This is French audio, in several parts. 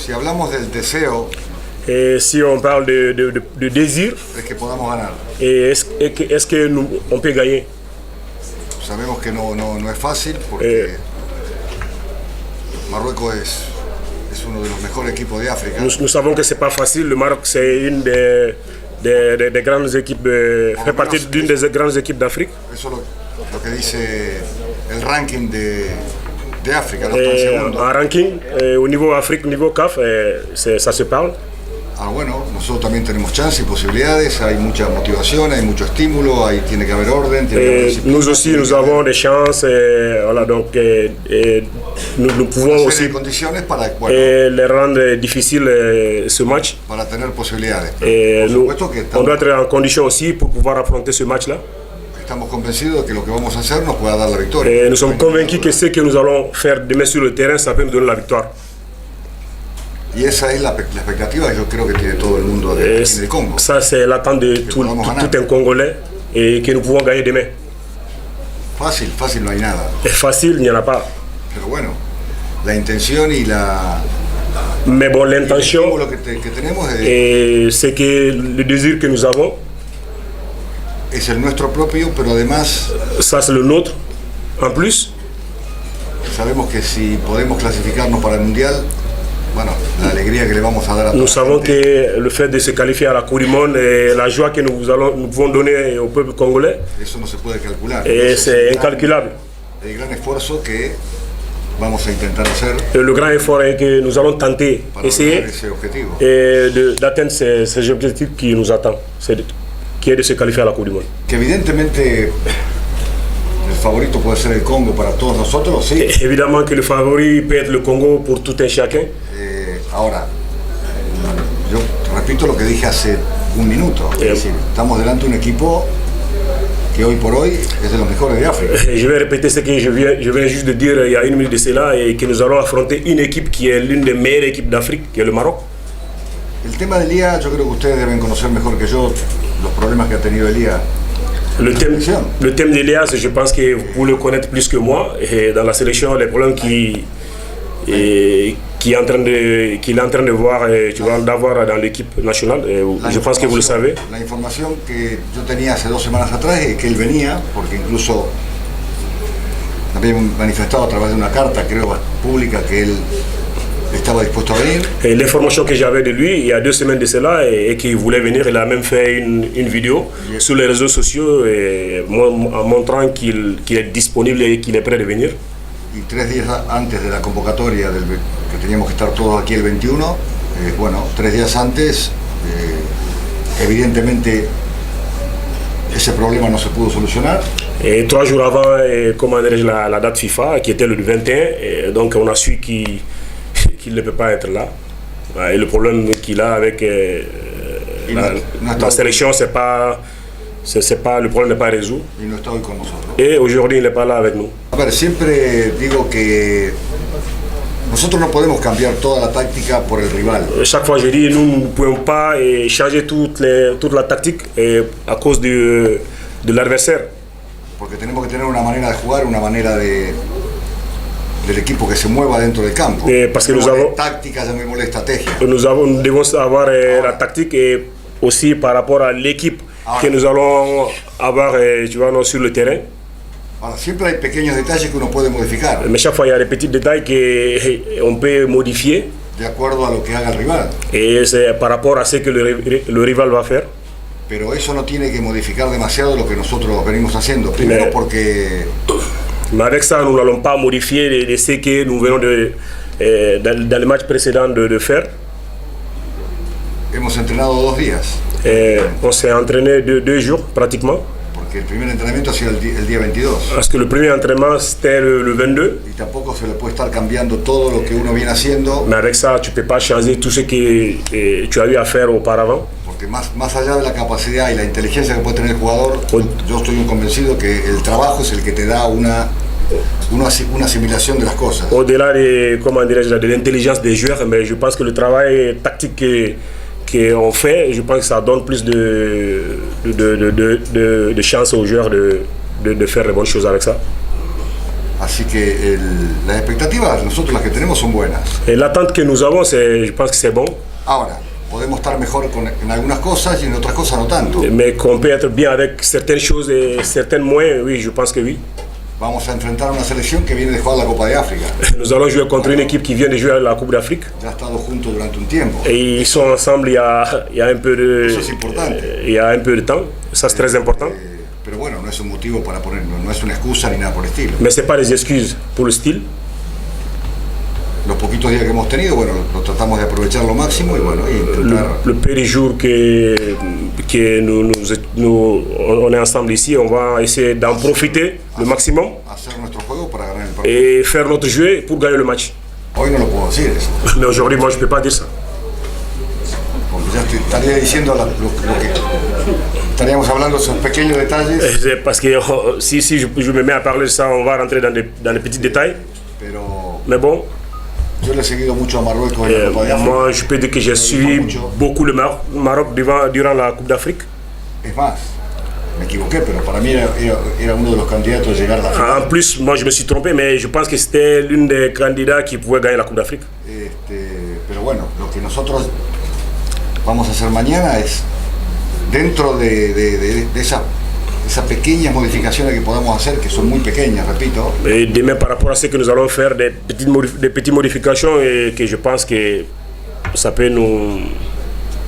Si hablamos del deseo, Et si on parle de désir, es que podamos ganar. et est-ce que on peut gagner? Sabemos que no es fácil porque Marruecos es uno de los mejores equipos de África. Nous savons que c'est pas facile. Le Maroc, c'est une des grandes équipes, fait partie d'une des grandes équipes d'Afrique. Eso es lo que dice el ranking de África. No está en segundo. En ranking, au niveau Afrique, au niveau CAF, ça se parle. Ah, bueno, nosotros también tenemos chances y posibilidades, hay mucha motivación, hay mucho estímulo, ahí tiene que haber orden, tiene que haber disciplina. Nous aussi, nous avons des chances, voilà, donc nous pouvons aussi les rendre difficiles ce match. Para tener posibilidades. On doit être en condition aussi pour pouvoir affronter ce match-là. Estamos convencidos de que lo que vamos a hacer nos pueda dar la victoria. Nous sommes convaincus que ce que nous allons faire demain sur le terrain, ça peut nous donner la victoire. Y esa es la expectativa que yo creo que tiene todo el mundo del Congo. Ça, c'est l'attente de tout un Congolais et que nous pouvons gagner demain. Fácil no hay nada. Facile, il n'y en a pas. Pero bueno, la intención y Mais bon, l'intention, que tenemos c'est que le désir que nous avons, es el nuestro propio, pero además, ça c'est le nôtre. En plus, sabemos que si podemos clasificarnos para el Mundial, bueno, la alegría que le vamos a dar a nous savons que le fait de se qualifier à la Coupe du Monde et la joie que nous pouvons donner au peuple congolais, eso no se puede calcular. Et c'est incalculable. El gran esfuerzo que vamos a intentar hacer. Le grand effort est que nous allons tenter, essayer d'atteindre ces objectifs qui nous attendent, qui est de se qualifier à la Coupe du Monde. Que evidentemente el favorito puede ser el Congo para todos nosotros, sí. Évidemment que le favori peut être le Congo pour tout un chacun. Ahora, yo repito lo que dije hace un minuto, es decir, estamos delante de un equipo que hoy por hoy es de los mejores de África. Je vais répéter ce que je viens juste de dire il y a une minute de cela, et que nous allons affronter une équipe qui est l'une des meilleures équipes d'Afrique, qui est le Maroc. El tema de Elia, yo creo que ustedes deben conocer mejor que yo los problemas que ha tenido Elia. Le thème d'Elias, je pense que vous le connaissez plus que moi. Et dans la sélection, les problèmes qu'il est en train de voir, d'avoir dans l'équipe nationale, je pense que vous le savez. La información que yo tenía hace 2 semanas atrás es que él venía, porque incluso había manifestado a través de una carta, creo, pública, que él estaba dispuesto a venir. L'information que j'avais de lui il y a 2 semaines de cela, et qu'il voulait venir, il a même fait une vidéo sur les réseaux sociaux en montrant qu'il est disponible et qu'il est prêt de venir. Y 3 días antes de la convocatoria, que teníamos que estar todos aquí el 21, bueno, 3 días antes, evidentemente ese problema no se pudo solucionar. Et 3 jours avant, comment dirais-je, la date FIFA, qui était le 21, et donc on a su qu'il ne peut pas être là. Et le problème qu'il a avec la sélection, c'est pas, le problème n'est pas résolu. Et aujourd'hui, il n'est pas là avec nous. A ver, siempre digo que nosotros no podemos cambiar toda la táctica por el rival. Chaque fois, je dis, nous ne pouvons pas changer toute la tactique à cause de l'adversaire. Porque tenemos que tener una manera de jugar, una manera del equipo que se mueva dentro del campo. Parce que nous avons táctica, llamémosle estrategia. Nous devons avoir la tactique, et aussi par rapport à l'équipe que nous allons avoir, tu vois, sur le terrain. Ahora, siempre hay pequeños detalles que uno puede modificar. Mais chaque fois, il y a des petits détails qu'on peut modifier. De acuerdo a lo que haga el rival. Et c'est par rapport à ce que le rival va faire. Pero eso no tiene que modificar demasiado lo que nosotros venimos haciendo. Primero porque... Mais avec ça, nous n'allons pas modifier ce que nous venons dans le match précédent de faire. Hemos entrenado 2 días. On s'est entraîné 2 jours pratiquement. Porque el primer entrenamiento ha sido el día 22. Parce que le premier entraînement c'était le 22. Y tampoco se le puede estar cambiando todo lo que uno viene haciendo. Mais avec ça, tu peux pas changer tout ce que tu as eu à faire auparavant. Porque más allá de la capacidad y la inteligencia que puede tener el jugador, yo estoy convencido que el trabajo es el que te da una asimilación de las cosas. Au-delà de l'intelligence des joueurs, mais je pense que le travail tactique qu'on fait, je pense que ça donne plus de chance aux joueurs de faire les bonnes choses avec ça. Así que las expectativas, nosotros las que tenemos son buenas. Et l'attente que nous avons, je pense que c'est bon. Ahora, podemos estar mejor en algunas cosas y en otras cosas no tanto. Mais qu'on peut être bien avec certaines choses et certaines moins, oui, je pense que oui. Vamos a enfrentar una selección que viene de jugar la Copa de África. Nous allons jouer contre une équipe qui vient de jouer à la Coupe d'Afrique. Ya ha estado juntos durante un tiempo. Et ils sont ensemble il y a un peu de, Eso es importante. il y a un peu de temps. Ça, c'est très important. Pero bueno, no es un motivo para ponerlo, no es una excusa ni nada por el estilo. Mais ce n'est pas des excuses pour le style. Los poquitos días que hemos tenido, bueno, lo tratamos de aprovechar lo máximo y bueno, y intentar... Le peu de jours que on est ensemble ici, on va essayer d'en profiter le maximum hacer nuestro juego para ganar el partido. et faire notre jeu pour gagner le match. Hoy no lo puedo decir eso, Mais aujourd'hui, moi, je ne peux pas dire ça. porque ya estaría diciendo lo que estaríamos hablando de esos pequeños detalles, Parce que si je me mets à parler de ça, on va rentrer dans les petits détails. pero Mais bon, yo le he seguido mucho a Marruecos en la Copa de África. moi, je peux dire que j'ai suivi beaucoup le Maroc durant la Coupe d'Afrique. Es más, me equivoqué, pero para mí era uno de los candidatos a llegar a la final. En plus, moi, je me suis trompé, mais je pense que c'était l'une des candidats qui pouvait gagner la Coupe d'Afrique. Pero bueno, lo que nosotros vamos a hacer mañana es, dentro de esas pequeñas modificaciones que podamos hacer, que son muy pequeñas, repito. Et demain, par rapport à ce que nous allons faire, des petites modifications et que je pense que ça peut nous...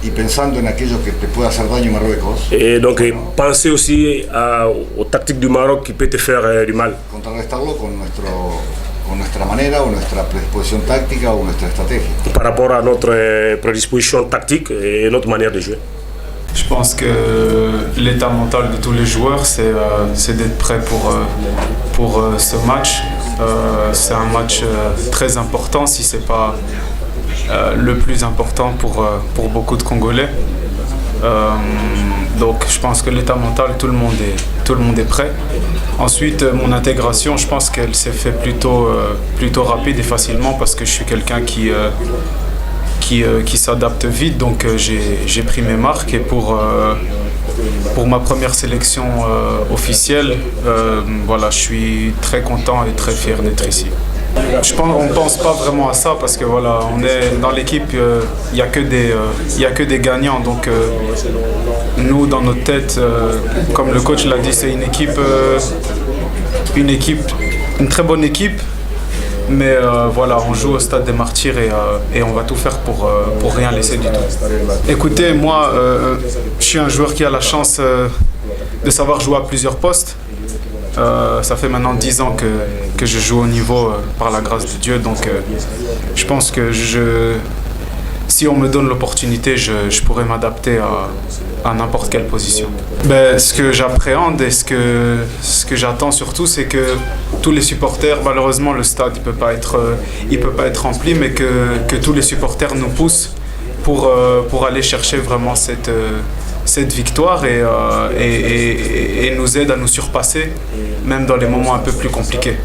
Y pensando en aquello que te pueda hacer daño Marruecos, Et donc, penser aussi aux tactiques du Maroc qui peut te faire du mal. contrarrestarlo con nuestra manera o nuestra predisposición táctica o nuestra estrategia. Par rapport à notre prédisposition tactique et notre manière de jouer. Je pense que l'état mental de tous les joueurs, c'est d'être prêt pour ce match. C'est un match très important, si ce n'est pas le plus important pour beaucoup de Congolais. Donc je pense que l'état mental, tout le monde est prêt. Ensuite, mon intégration, je pense qu'elle s'est fait plutôt rapide et facilement parce que je suis quelqu'un qui s'adapte vite, donc j'ai pris mes marques et pour ma première sélection officielle, voilà, je suis très content et très fier d'être ici. On ne pense pas vraiment à ça parce que voilà, on est dans l'équipe, il n'y a que des gagnants, donc nous dans notre tête, comme le coach l'a dit, c'est une très bonne équipe. Mais voilà, on joue au Stade des Martyrs et on va tout faire pour rien laisser du tout. Écoutez, moi, je suis un joueur qui a la chance de savoir jouer à plusieurs postes. Ça fait maintenant 10 ans que je joue au niveau par la grâce de Dieu, donc je pense que si on me donne l'opportunité, je pourrais m'adapter à n'importe quelle position. Ben, ce que j'appréhende et ce que j'attends surtout, c'est que tous les supporters, malheureusement le stade il peut pas être rempli, mais que tous les supporters nous poussent pour aller chercher vraiment cette victoire et nous aident à nous surpasser, même dans les moments un peu plus compliqués.